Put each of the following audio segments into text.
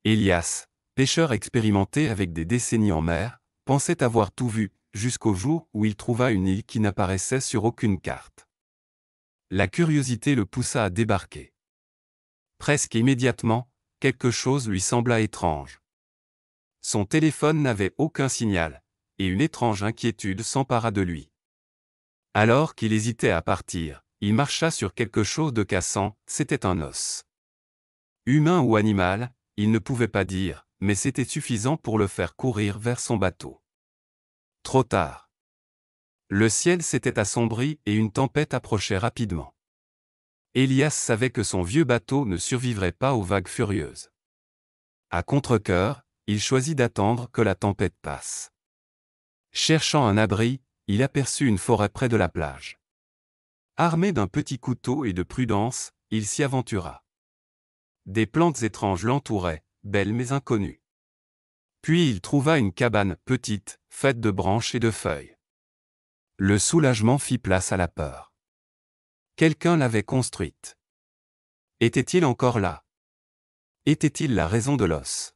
Élias, pêcheur expérimenté avec des décennies en mer, pensait avoir tout vu, jusqu'au jour où il trouva une île qui n'apparaissait sur aucune carte. La curiosité le poussa à débarquer. Presque immédiatement, quelque chose lui sembla étrange. Son téléphone n'avait aucun signal, et une étrange inquiétude s'empara de lui. Alors qu'il hésitait à partir, il marcha sur quelque chose de cassant, c'était un os. Humain ou animal, il ne pouvait pas dire, mais c'était suffisant pour le faire courir vers son bateau. Trop tard. Le ciel s'était assombri et une tempête approchait rapidement. Élias savait que son vieux bateau ne survivrait pas aux vagues furieuses. À contre-cœur, il choisit d'attendre que la tempête passe. Cherchant un abri, il aperçut une forêt près de la plage. Armé d'un petit couteau et de prudence, il s'y aventura. Des plantes étranges l'entouraient, belles mais inconnues. Puis il trouva une cabane petite, faite de branches et de feuilles. Le soulagement fit place à la peur. Quelqu'un l'avait construite. Était-il encore là? Était-il la raison de l'os?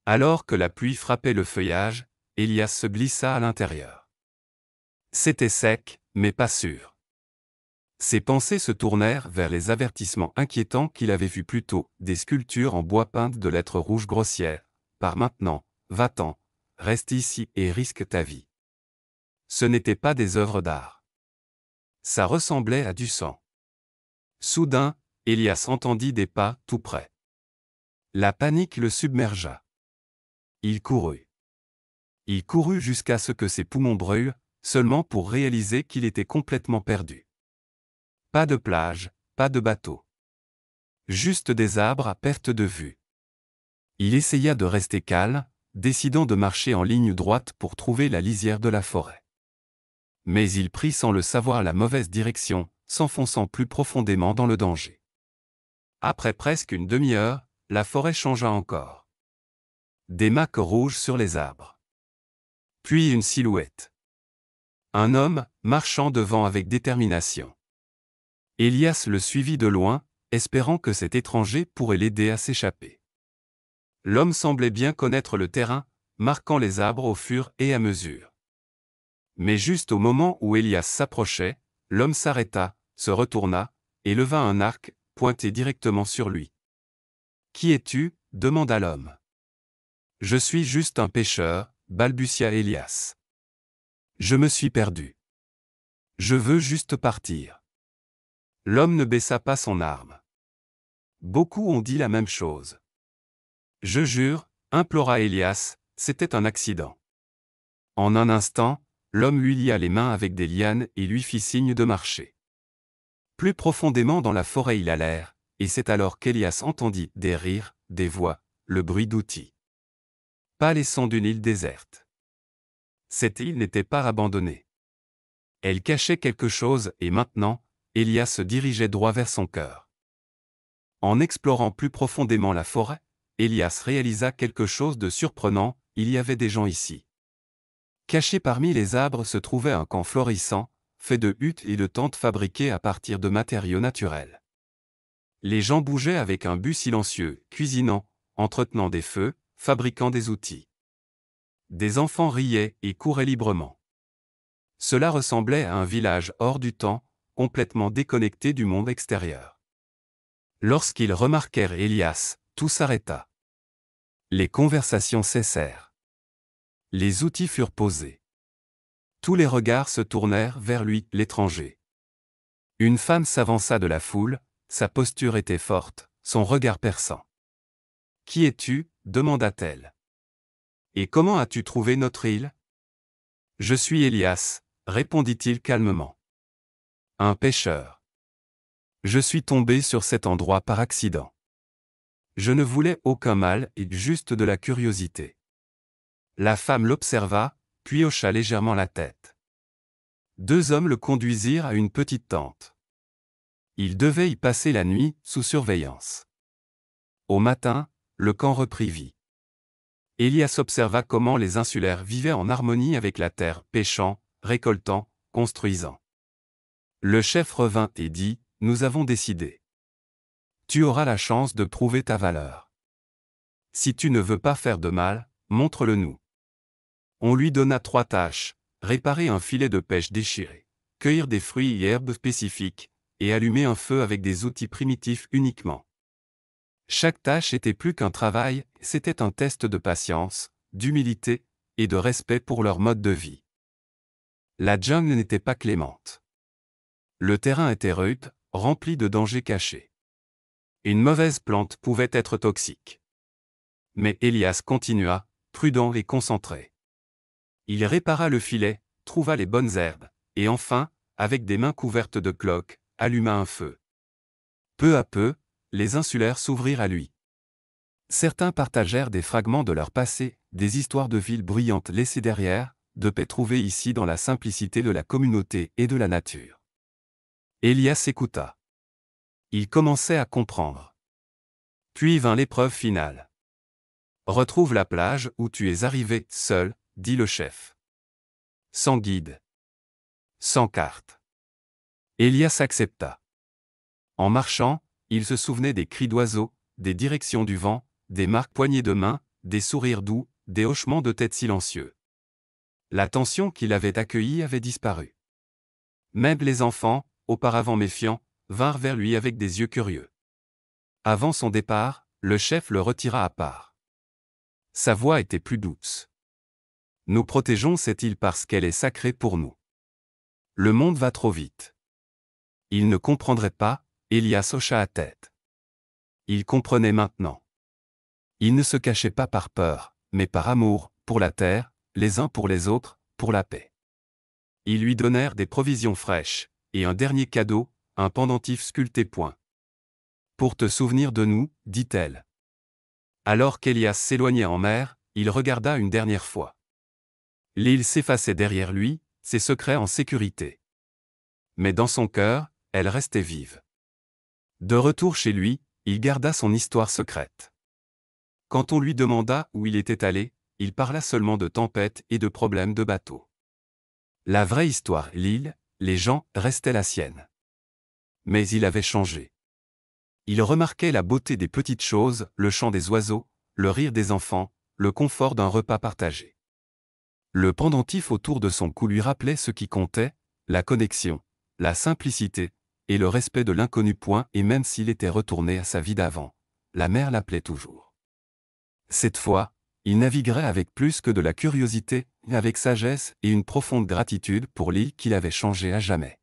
Alors que la pluie frappait le feuillage, Élias se glissa à l'intérieur. C'était sec, mais pas sûr. Ses pensées se tournèrent vers les avertissements inquiétants qu'il avait vus plus tôt, des sculptures en bois peintes de lettres rouges grossières. Par maintenant, va-t'en, reste ici et risque ta vie. Ce n'étaient pas des œuvres d'art. Ça ressemblait à du sang. Soudain, Élias entendit des pas tout près. La panique le submergea. Il courut. Il courut jusqu'à ce que ses poumons brûlent, seulement pour réaliser qu'il était complètement perdu. Pas de plage, pas de bateau. Juste des arbres à perte de vue. Il essaya de rester calme, décidant de marcher en ligne droite pour trouver la lisière de la forêt. Mais il prit sans le savoir la mauvaise direction, s'enfonçant plus profondément dans le danger. Après presque une demi-heure, la forêt changea encore. Des maques rouges sur les arbres. Puis une silhouette. Un homme, marchant devant avec détermination. Élias le suivit de loin, espérant que cet étranger pourrait l'aider à s'échapper. L'homme semblait bien connaître le terrain, marquant les arbres au fur et à mesure. Mais juste au moment où Élias s'approchait, l'homme s'arrêta, se retourna, et leva un arc, pointé directement sur lui. « Qui es-tu » demanda l'homme. « Je suis juste un pêcheur » balbutia Élias. « Je me suis perdu. Je veux juste partir. » L'homme ne baissa pas son arme. Beaucoup ont dit la même chose. « Je jure » implora Élias, c'était un accident. En un instant, l'homme lui lia les mains avec des lianes et lui fit signe de marcher. Plus profondément dans la forêt ils allèrent, et c'est alors qu'Élias entendit des rires, des voix, le bruit d'outils. Pas les sons d'une île déserte. Cette île n'était pas abandonnée. Elle cachait quelque chose et maintenant, Élias se dirigeait droit vers son cœur. En explorant plus profondément la forêt, Élias réalisa quelque chose de surprenant, il y avait des gens ici. Caché parmi les arbres se trouvait un camp florissant, fait de huttes et de tentes fabriquées à partir de matériaux naturels. Les gens bougeaient avec un but silencieux, cuisinant, entretenant des feux, fabriquant des outils. Des enfants riaient et couraient librement. Cela ressemblait à un village hors du temps, complètement déconnecté du monde extérieur. Lorsqu'ils remarquèrent Élias, tout s'arrêta. Les conversations cessèrent. Les outils furent posés. Tous les regards se tournèrent vers lui, l'étranger. Une femme s'avança de la foule, sa posture était forte, son regard perçant. « Qui es-tu » demanda-t-elle. « Et comment as-tu trouvé notre île ?»« Je suis Élias » répondit-il calmement. « Un pêcheur. Je suis tombé sur cet endroit par accident. Je ne voulais aucun mal et juste de la curiosité. » La femme l'observa, puis hocha légèrement la tête. Deux hommes le conduisirent à une petite tente. Il devait y passer la nuit, sous surveillance. Au matin, le camp reprit vie. Élias observa comment les insulaires vivaient en harmonie avec la terre, pêchant, récoltant, construisant. Le chef revint et dit, « Nous avons décidé. Tu auras la chance de prouver ta valeur. Si tu ne veux pas faire de mal, montre-le-nous. On lui donna 3 tâches, réparer un filet de pêche déchiré, cueillir des fruits et herbes spécifiques, et allumer un feu avec des outils primitifs uniquement. Chaque tâche était plus qu'un travail, c'était un test de patience, d'humilité, et de respect pour leur mode de vie. La jungle n'était pas clémente. Le terrain était rude, rempli de dangers cachés. Une mauvaise plante pouvait être toxique. Mais Elias continua, prudent et concentré. Il répara le filet, trouva les bonnes herbes, et enfin, avec des mains couvertes de cloques, alluma un feu. Peu à peu, les insulaires s'ouvrirent à lui. Certains partagèrent des fragments de leur passé, des histoires de villes bruyantes laissées derrière, de paix trouvée ici dans la simplicité de la communauté et de la nature. Elias écouta. Il commençait à comprendre. Puis vint l'épreuve finale. Retrouve la plage où tu es arrivé, seul, dit le chef. Sans guide. Sans carte. Elias accepta. En marchant, il se souvenait des cris d'oiseaux, des directions du vent, des marques poignées de main, des sourires doux, des hochements de tête silencieux. La tension qu'il avait accueillie avait disparu. Même les enfants, auparavant méfiants, vinrent vers lui avec des yeux curieux. Avant son départ, le chef le retira à part. Sa voix était plus douce. Nous protégeons cette île parce qu'elle est sacrée pour nous. Le monde va trop vite. Il ne comprendrait pas, Elias hocha la tête. Il comprenait maintenant. Ils ne se cachaient pas par peur, mais par amour, pour la terre, les uns pour les autres, pour la paix. Ils lui donnèrent des provisions fraîches, et un dernier cadeau, un pendentif sculpté point. Pour te souvenir de nous, dit-elle. Alors qu'Elias s'éloignait en mer, il regarda une dernière fois. L'île s'effaçait derrière lui, ses secrets en sécurité. Mais dans son cœur, elle restait vive. De retour chez lui, il garda son histoire secrète. Quand on lui demanda où il était allé, il parla seulement de tempêtes et de problèmes de bateau. La vraie histoire, l'île, les gens, restait la sienne. Mais il avait changé. Il remarquait la beauté des petites choses, le chant des oiseaux, le rire des enfants, le confort d'un repas partagé. Le pendentif autour de son cou lui rappelait ce qui comptait, la connexion, la simplicité, et le respect de l'inconnu point, et même s'il était retourné à sa vie d'avant, la mer l'appelait toujours. Cette fois, il naviguerait avec plus que de la curiosité, mais avec sagesse et une profonde gratitude pour l'île qu'il avait changée à jamais.